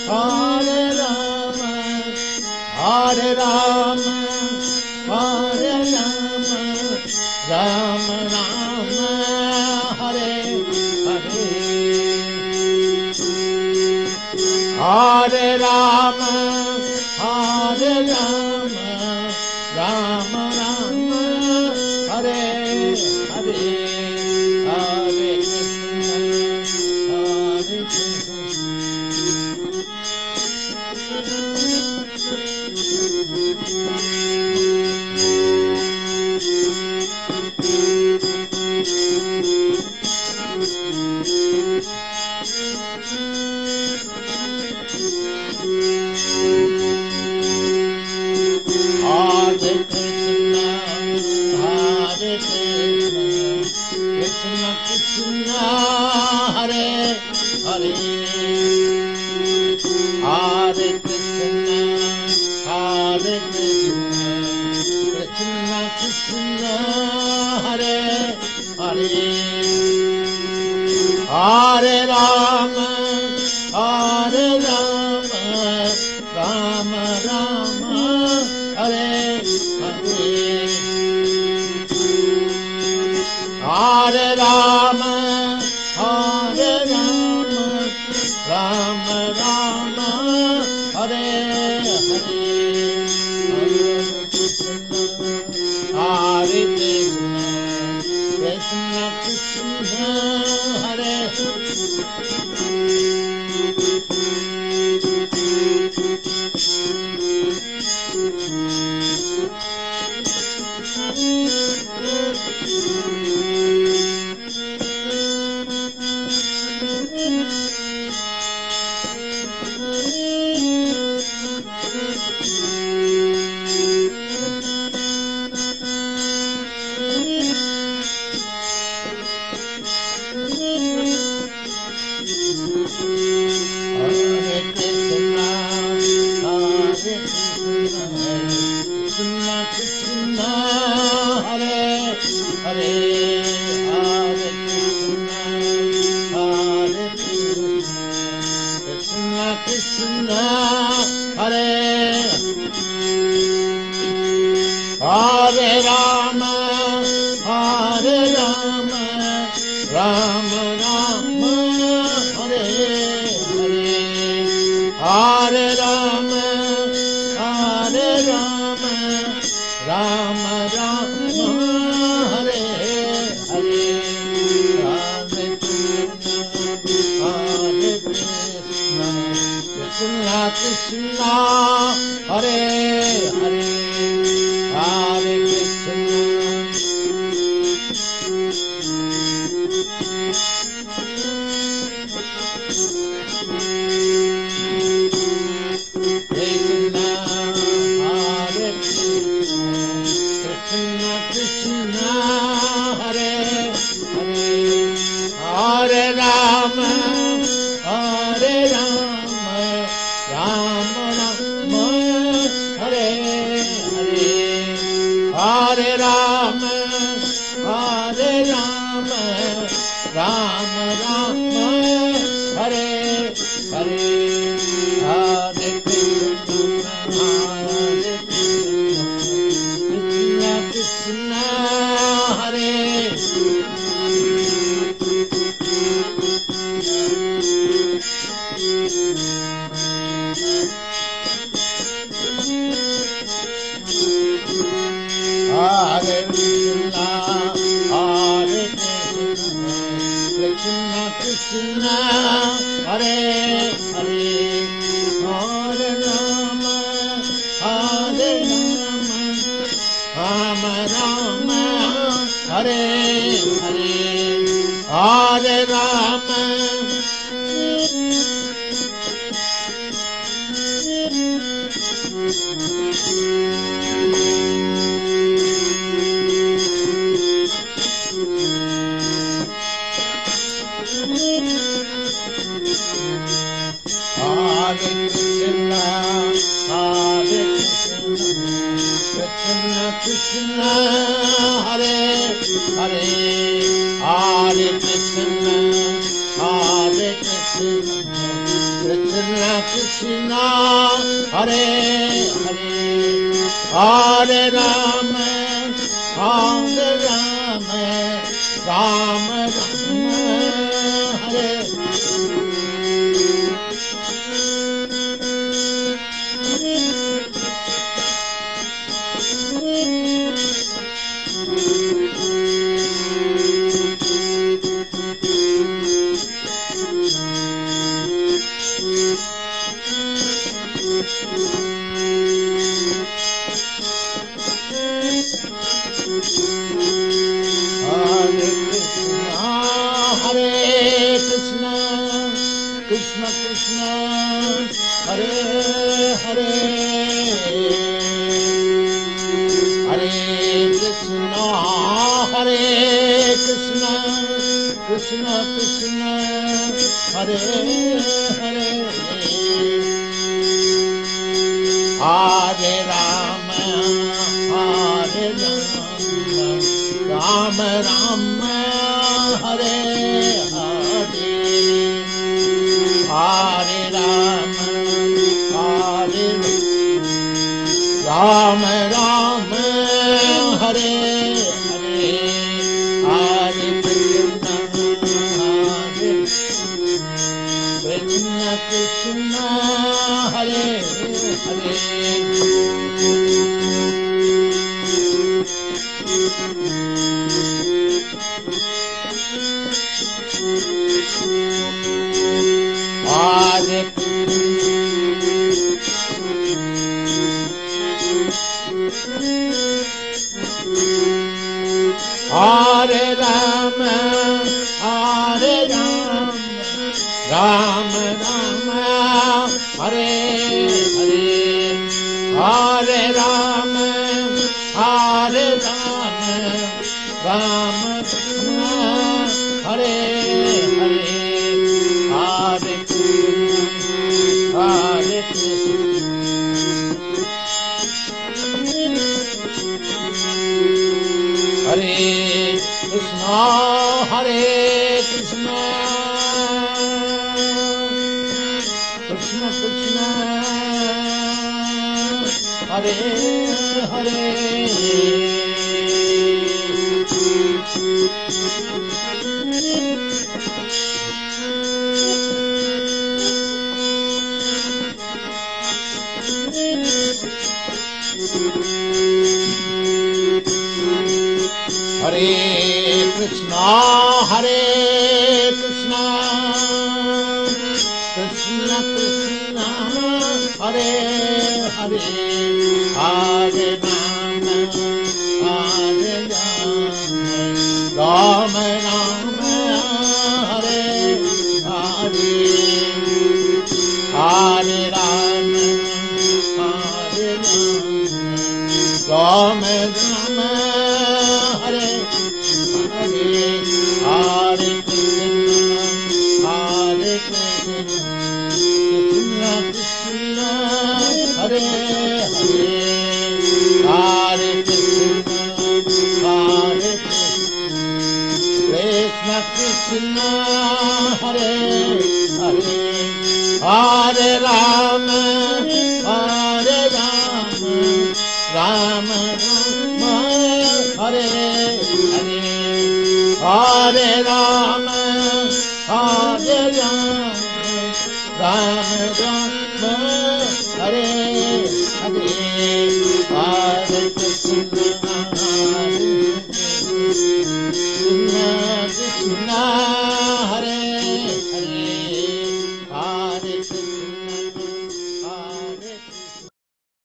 Hare Rama, Hare Rama, Hare Rama, Rama Rama, Hare Hare. Hare Rama, Hare Rama, Rama Rama, Hare Hare. Hare Krishna, Hare Krishna. Hare Krishna, Hare Krishna, Krishna Krishna, Hare Hare. Hare Krishna, Hare Krishna, Krishna Krishna, Hare Hare. Hare Rama, Hare Rama, Rama Rama, Hare Hare. Hare Rama, Hare Rama, Rama Rama, Hare Hare. Hare Krishna, Hare Krishna, Krishna Krishna, Hare Krishna, Hare Hare Rama, Hare Rama, Rama Rama, Hare Hare. Hare Rama, Hare Rama, Rama Rama, Hare Hare. Hare Krishna, Hare Krishna, Krishna Krishna, Hare Hare. Hare Krishna, Krishna, Hare Krishna, Krishna Krishna, Hare Hare. Hare Rama, Hare Rama, Rama Rama, Hare Hare. Hare Rama, Hare Rama, Rama Rama, Hare Hare. Hare Krishna, Hare Krishna, Krishna Krishna, Hare Hare Krishna, Hare Krishna, Krishna Krishna, Hare Hare. Hare Rama, Hare Rama, Rama Rama, Hare Hare. Hare Rama, Hare Krishna, Hare Krishna, Krishna Krishna, Hare Hare. Hare Krishna, Hare Krishna, Krishna Krishna, Hare Hare, Hare Rama, Hare Rama, Rama Rama, Hare Krishna Krishna, Hare Hare, Hare Krishna, Hare Krishna, Krishna Krishna, Hare Hare, Hare Rama, Hare Rama, Rama Rama, Hare Hare, Hare Rama, Hare Rama, Rama Hare Hare, Hare Krishna, Krishna Hare Hare. Hare Hare Rama, Hare Rama, Rama Rama, Hare Hare, Hare Rama, Hare Rama, Rama Rama, Hare Hare, Hare Krishna, Hare Krishna, Hare Krishna, Hare Krishna, Krishna Krishna, Hare Hare. Hare Krishna, Hare Krishna, Krishna Krishna, Hare Hare, Hare Rama, Hare Rama, Rama Rama, Hare Hare, Hare Rama, Hare Rama, Rama Rama, Hare Hare, Hare Krishna, Hare Krishna, Krishna Krishna, Hare Hare, Hare Krishna, Hare Krishna, Krishna Krishna, Hare Hare, Hare Rama, Hare Rama, Rama Rama, Hare Hare, Hare Rama, Hare Rama, Rama Rama, Hare Hare, Hare Krishna.